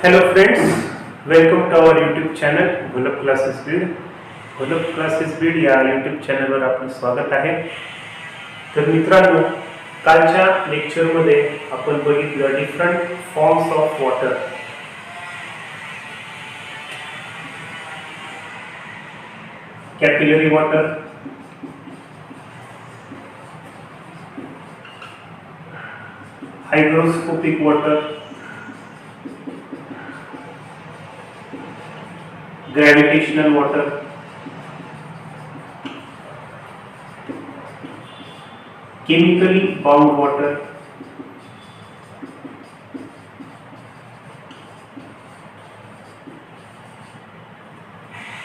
Hello friends, welcome to our YouTube channel gulab classes Beed. Gulab classes Beed या YouTube चॅनलवर आपलं स्वागत आहे. तर मित्रांनो, कालच्या लेक्चरमध्ये आपण बघितलं different forms of water. Capillary water, hygroscopic water, gravitational water, chemically bound water,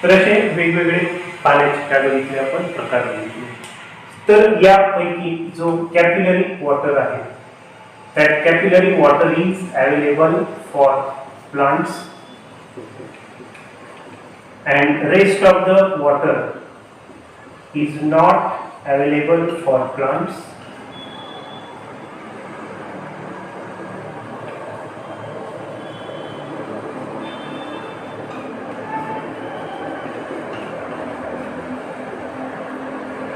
तर असे वेगवेगळे पाण्याचे कॅटेगरीचे आपण प्रकार बघितले. तर यापैकी जो कॅपिलरी वॉटर आहे, that capillary water is available for plants and rest of the water is not available for plants.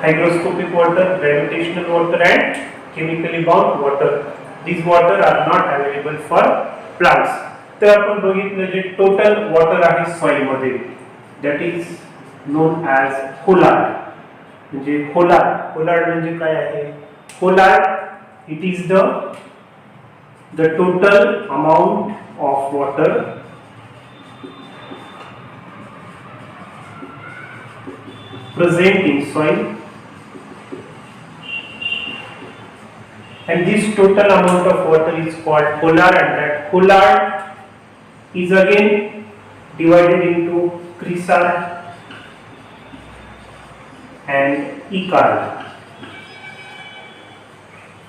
Hygroscopic water, gravitational water and chemically bound water, these water are not available for plants. तर आपण बघितलं जे total water आहे soil मध्ये, that is known as hollard. म्हणजे Hollard म्हणजे काय आहे? Hollard it is the total amount of water present in soil, and this total amount of water is called hollard, and that hollard is again divided into crisard and icard.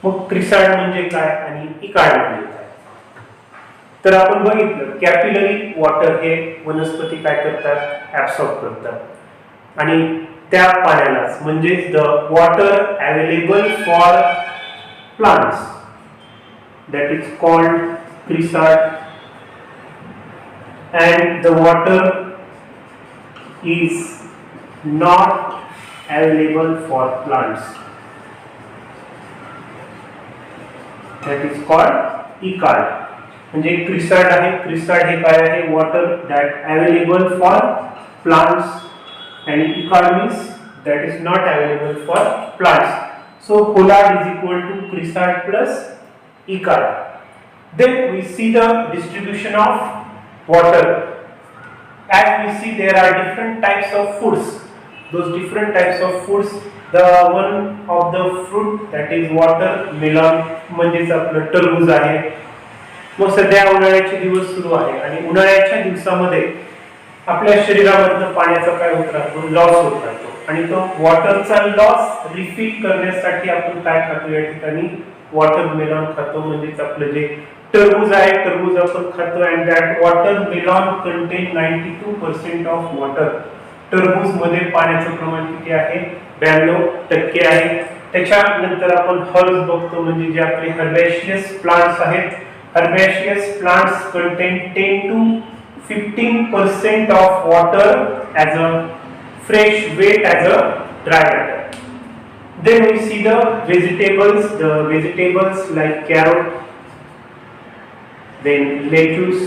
मग क्रिसार्ड म्हणजे काय आणि इकार्ड म्हणजे काय? तर आपण बघितलं कॅपिलरी वॉटर हे वनस्पती काय करतात? ऍब्सॉर्ब करतात आणि त्या पाण्यालाच म्हणजे the water available for plants, that is called chresard, and the water is not available for plants, that is called icard. म्हणजे क्रिसार्ड आहे. क्रिसार्ड हे काय आहे? Water that available for plants and icard means that is not available for plants. So hollard is equal to crisard plus icard. Then we see the distribution of water. As we see, there are different types of foods. Those different types of foods, the one of the fruit that is watermelon, म्हणजेच आपलं टरबूज आहे. मग सध्या उन्हाळ्याचे दिवस सुरू आहे आणि उन्हाळ्याच्या दिवसामध्ये आपल्या शरीरामधून पाण्याचा काय होत राहतो? लॉस होत राहतो आणि तो वॉटरचा लॉस रिफिल करण्यासाठी आपण काय खातो? या ठिकाणी वॉटरमेलॉन खातो. म्हणजेच आपलं जे टरबूज आहे, टरबूज आपण खातो. And that watermelon contain 92% of water. टरबूज मध्ये पाण्याचं प्रमाण किती आहे? 92% आहे. त्याच्यानंतर आपण हर्ब्स बघतो, म्हणजे जे आपले हर्बेशियस प्लांट्स आहेत. Herbaceous plants content 10 to 15% of water as a fresh weight, as a dry matter. Then we see the vegetables like carrot, then lettuce.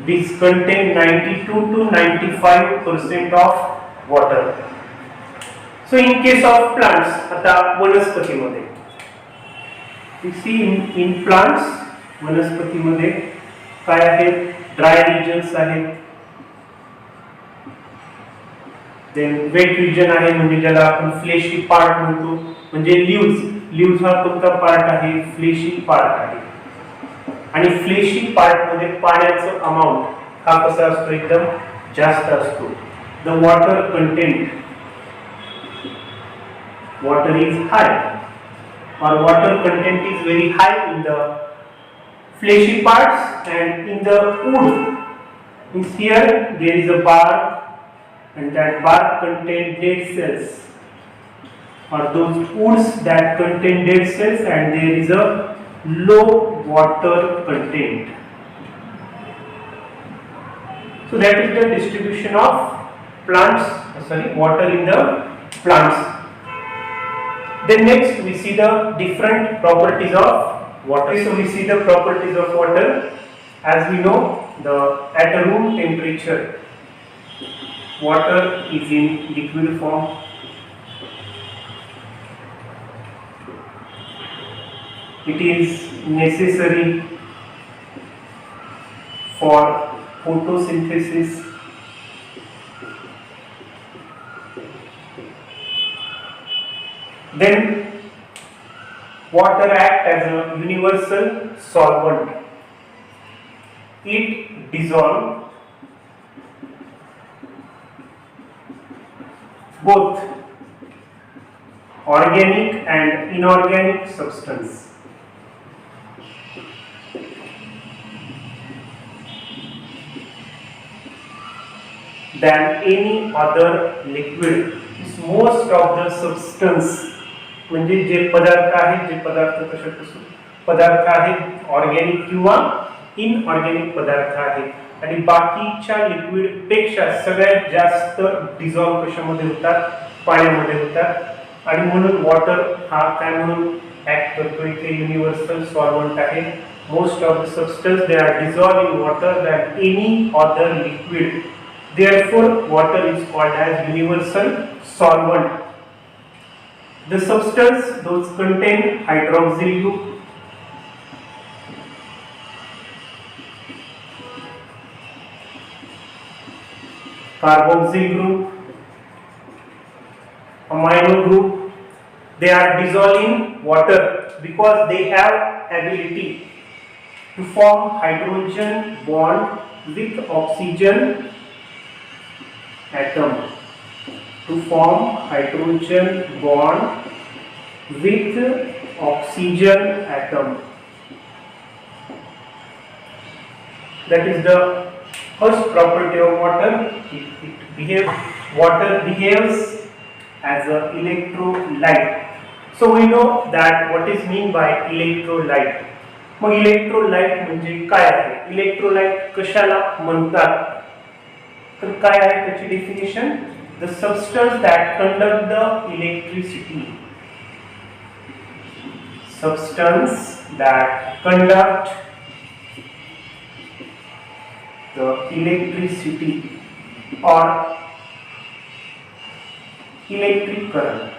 These contain 92 to 95% of water. So in case of plants, आता वनस्पतीमध्ये we see in plants, वनस्पतीमध्ये काय आहेत? Dry reasons आहेत, then weight region आहे, म्हणजे ज्याला आपण फ्लेशी पार्ट म्हणतो. म्हणजे लिव्स हा कोणता पार्ट आहे? फ्लेशी पार्ट आहे. आणि फ्लेशी पार्ट मध्ये पाण्याचं अमाउंट हा कसा असतो? एकदम जास्त असतो. The water content, water is hi or water content is very high in the fleshy parts, and in the wood, means here there is a bark and that bark contains dead cells, or those woods that contain dead cells, and there is a low water content. So that is the distribution of water in the plants. Then next we see the different properties of water. So we see the properties of water. As we know, at a room temperature, water is in liquid form. It is necessary for photosynthesis. Then water acts as a universal solvent. It dissolves both organic and inorganic substance. Than any other liquid. Most of the substance म्हणजे जे पदार्थ आहेत, जे पदार्थ कशापासून पदार्थ आहेत, organic किंवा इनऑर्गॅनिक पदार्थ आहेत आणि बाकीच्या लिक्विड पेक्षा सगळ्यात जास्त डिझॉल्व कशामध्ये होतात, पाण्यामध्ये होतात आणि म्हणून वॉटर हा काय म्हणून ऍक्ट करतो, इथे युनिव्हर्सल सॉल्व्हंट आहे. Most of the substance they are dissolve in water than any other liquid. Therefore, water is called as universal solvent. The substance those contain hydroxyl group, carboxyl group, amino group. They are dissolved in water because they have ability to form hydrogen bond with oxygen atom, to form hydrogen bond with oxygen atom. That is the first property of water. Water behaves as a electrolyte. So we know that what is mean by electrolyte. मग electrolyte म्हणजे काय आहे, electrolyte कशाला म्हणतात, तर काय आहे त्याची definition, the substance that conduct the electricity, substance that conduct the electricity or electric current,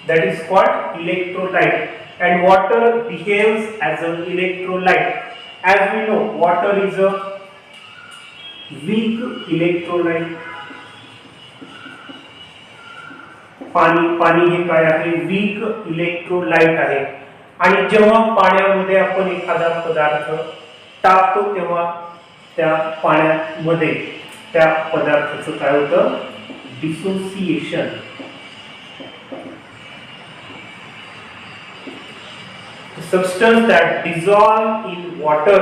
that is called electrolyte. And water behaves as an electrolyte. As we know, water is a weak electrolyte. पाणी हे काय आहे, weak electrolyte आहे. आणि जेव्हा पाण्यामध्ये आपण एखादा पदार्थ टाकतो तेव्हा त्या पाण्यामध्ये त्या पदार्थाचं काय होतं, dissociation. Substance that dissolve in water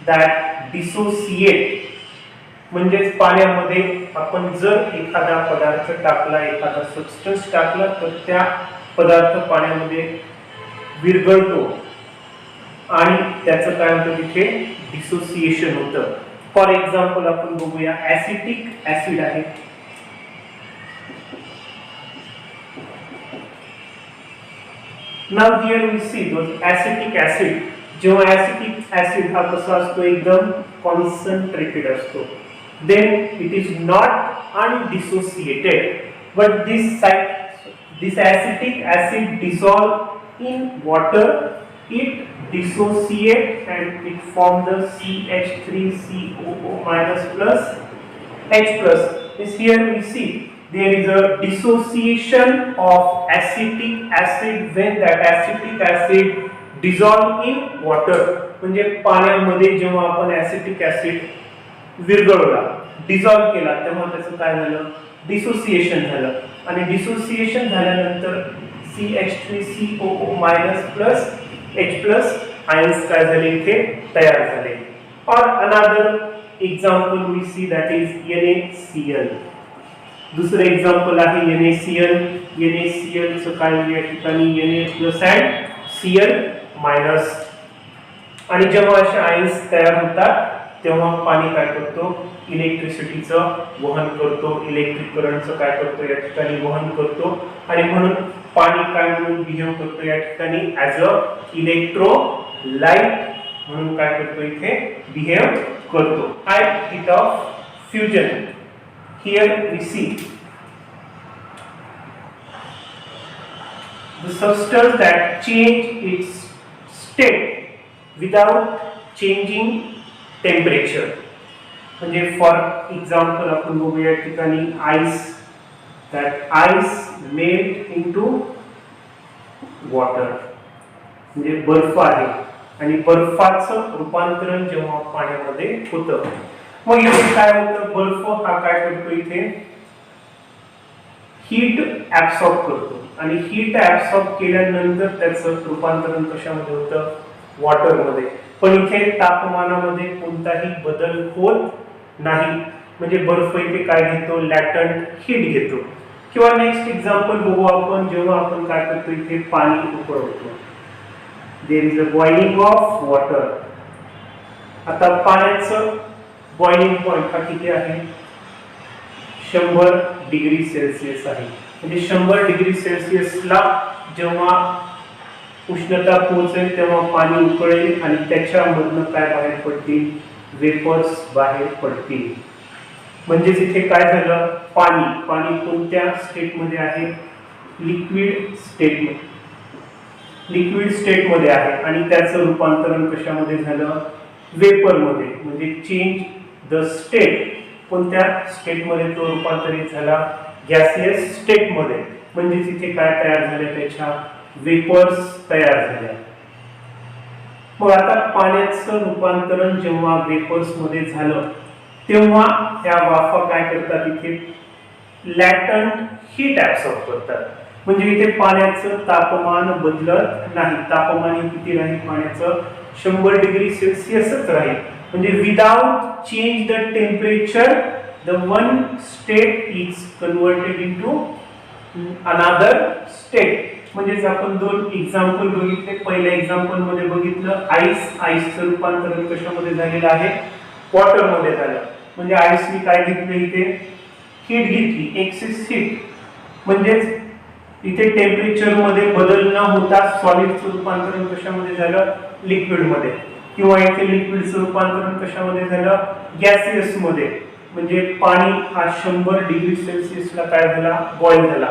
that dissociate, म्हणजे पाण्यामध्ये आपण जर एखादा पदार्थ टाकला, एखादा सबस्टन्स टाकला, तर त्या पदार्थ पाण्यामध्ये विरघळतो आणि त्याचं काय होतं, तिथे डिसोसिएशन होतं. फॉर एक्झाम्पल आपण बघूया, ऍसिटिक ऍसिड आहे. Now here we see those acetic acid. जेव्हा acetic acid हा कसा असतो, एकदम concentrated असतो, then it is not undissociated, but this acetic acid dissolve in water, it dissociate and it form the CH3COO minus plus H plus. Is here we see there is a dissociation of acetic acid when that acetic acid dissolve in water. म्हणजे पाण्यामध्ये जेव्हा आपण acetic acid विरघळवला, dissolve केला, तेव्हा त्याचं काय झालं, dissociation झालं. आणि डिसोसिएशन झाल्यानंतर CH3COO minus plus H plus ions काय झाले, इथे तयार झाले. Or another example we see, that is NaCl. दुसरं एक्झाम्पल आहे NaCl. NaCl चं काय होईल या ठिकाणी, Na plus and Cl minus. आणि जेव्हा असे आयन्स तयार होतात तेव्हा पाणी काय करतो, इलेक्ट्रिसिटीचं वहन करतो, इलेक्ट्रिक करंटचं काय करतो या ठिकाणी वहन करतो, आणि म्हणून पाणी काय म्हणून बिहेव करतो या ठिकाणी ॲज अ इलेक्ट्रोलाइट म्हणून काय करतो इथे बिहेव करतो. High heat of fusion. Here we see the substance that change its state without changing temperature. म्हणजे फॉर एक्झाम्पल आपण बघूया या ठिकाणी ice, that ice melt into water, म्हणजे बर्फ आहे आणि बर्फाचं रूपांतरण जेव्हा पाण्यामध्ये होतं, मग इथे काय होतं, बर्फ हा काय करतो इथे हीट ऍब्सॉर्ब करतो, आणि हीट ऍब्सॉर्ब केल्यानंतर त्याचं रूपांतरण कशामध्ये होतं, वॉटरमध्ये. पण इथे तापमानामध्ये कोणताही बदल होत नाही, म्हणजे बर्फ इथे काय घेतो, लॅटंट हीट घेतो. किंवा नेक्स्ट एक्झाम्पल बघू आपण, जेव्हा आपण काय करतो इथे पाणी उकळवतो, there is a boiling of water. आता पाण्याचं बॉइलिंग पॉइंट हा किती आहे, 100 डिग्री सेल्सिअस आहे. म्हणजे 100 डिग्री सेल्सिअसला जेव्हा उष्णता पोहोचेल तेव्हा पाणी उकळेल आणि त्याच्यामधनं काय बाहेर पडतील, वेपर्स बाहेर पडतील. म्हणजेच इथे काय झालं, पाणी कोणत्या स्टेटमध्ये आहे, लिक्विड स्टेटमध्ये आहे, आणि त्याचं रूपांतरण कशामध्ये झालं, वेपरमध्ये. म्हणजे चेंज द स्टेट, कोणत्या स्टेटमध्ये तो रूपांतरित झाला, गॅसियस स्टेटमध्ये. म्हणजे तिथे काय तयार झाले, त्याच्या वेपर्स तयार झाल्या. मग आता पाण्याचं रूपांतरण जेव्हा वेपर्स मध्ये झालं तेव्हा त्या वाफा काय करतात, इथे लॅटंट हीट ऍब्सॉर्ब करतात. म्हणजे इथे पाण्याचं तापमान बदलत नाही, तापमान किती राहील पाण्याचं, 100 डिग्री सेल्सिअसच राहील. म्हणजे without change the temperature the one state is converted into another state. म्हणजे आपण दोन एक्झाम्पल बघितले. पहिल्या एक्झाम्पल मध्ये बघितलं आईसचं रूपांतरण कशामध्ये झालेलं आहे, वॉटर मध्ये झालं. म्हणजे आईसने काय घेतलं, इथे हीट घेतली, एक्सेस हीट. म्हणजेच इथे टेम्परेचर मध्ये बदल न होता सॉलिडचं रूपांतरण कशामध्ये झालं, लिक्विड मध्ये. किंवा इथे लिक्विडचं रूपांतरण कशामध्ये झालं, गॅसियस मध्ये. म्हणजे पाणी हा 100 डिग्री सेल्सिअसला काय झाला, बॉईल झाला.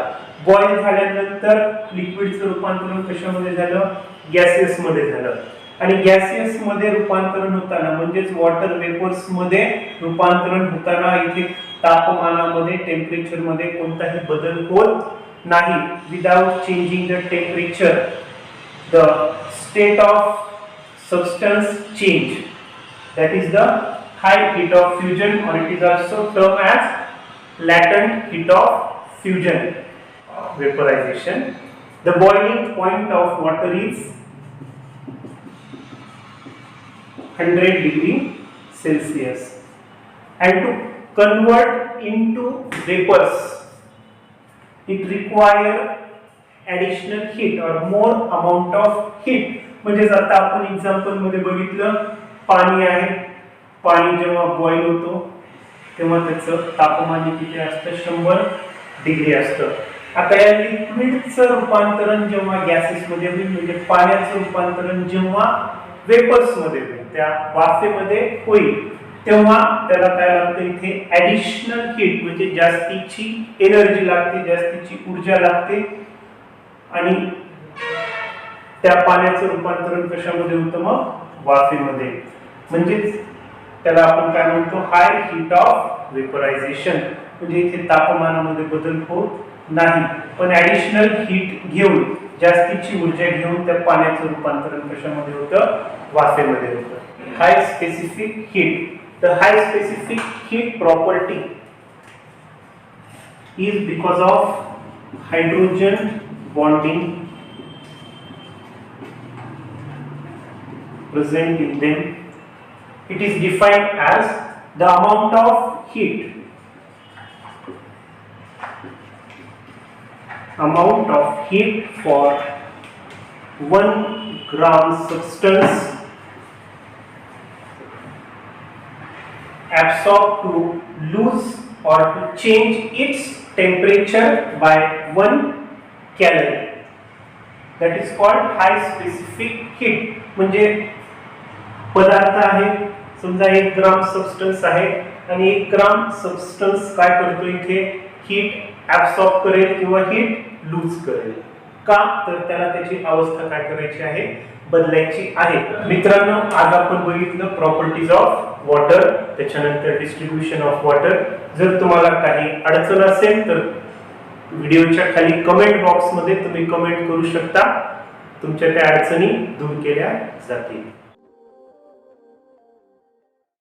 बॉईल झाल्यानंतर लिक्विडचं रूपांतरण कशामध्ये झालं, गॅसियस मध्ये झालं. आणि गॅसियस मध्ये रूपांतरण होताना म्हणजेच वॉटर वेपर्स मध्ये रूपांतरण होताना इथे तापमानामध्ये, टेम्परेचर मध्ये कोणताही बदल होत नाही. Without changing the temperature the state of substance change, that is the high heat of fusion, or it is also termed as latent heat of fusion, vaporization. The boiling point of water is 100 degree Celsius, and to convert into vapors it require additional heat or more amount of heat. म्हणजे आता आपण example मध्ये बघितलं, पाणी आहे, पाणी जेव्हा boil होतो तेव्हा त्याचं तापमान किती असतं, 100 डिग्री असतं. आता या लिक्विडचं रूपांतरण जेव्हा गॅसेस मध्ये होईल, म्हणजे पाण्याचं रूपांतरण जेव्हा वेपर्स मध्ये होईल, त्या वाफेमध्ये होईल, तेव्हा त्याला काय लागतं, इथे ऍडिशनल हीट म्हणजे जास्तीची एनर्जी लागते, जास्तीची ऊर्जा लागते. आणि त्या पाण्याचं रूपांतरण कशामध्ये होतं, मग वाफेमध्ये. म्हणजेच त्याला आपण काय म्हणतो, हाय हीट ऑफ वेपरायझेशन. म्हणजे इथे तापमानामध्ये बदल होत नाही, पण ऍडिशनल हीट घेऊन, जास्तीची ऊर्जा घेऊन त्या पाण्याचं रूपांतरण कशामध्ये होतं, वाफेमध्ये होतं. High specific heat. The high specific heat property is because of hydrogen bonding present in them. It is defined as the amount of heat for 1 gram substance absorb, to lose or to change its temperature by 1 calorie. That is called high specific heat. म्हणजे पदार्थ आहे, समजा 1 ग्राम substance आहे आणि 1 ग्राम substance काय करतो इथे, heat absorb करेल किंवा हीट लूज करेल. का तर त्याला त्याची अवस्था काय करायची आहे, बदलायची आहे. मित्रांनो, आज आपण बघितलं प्रॉपर्टीज ऑफ वॉटर, त्याच्यानंतर डिस्ट्रीब्युशन ऑफ वॉटर. जर तुम्हाला काही अडचण असेल तर व्हिडिओच्या खाली कमेंट बॉक्स मध्ये तुम्ही कमेंट करू शकता. तुमच्या त्या अडचणी दूर केल्या जातील.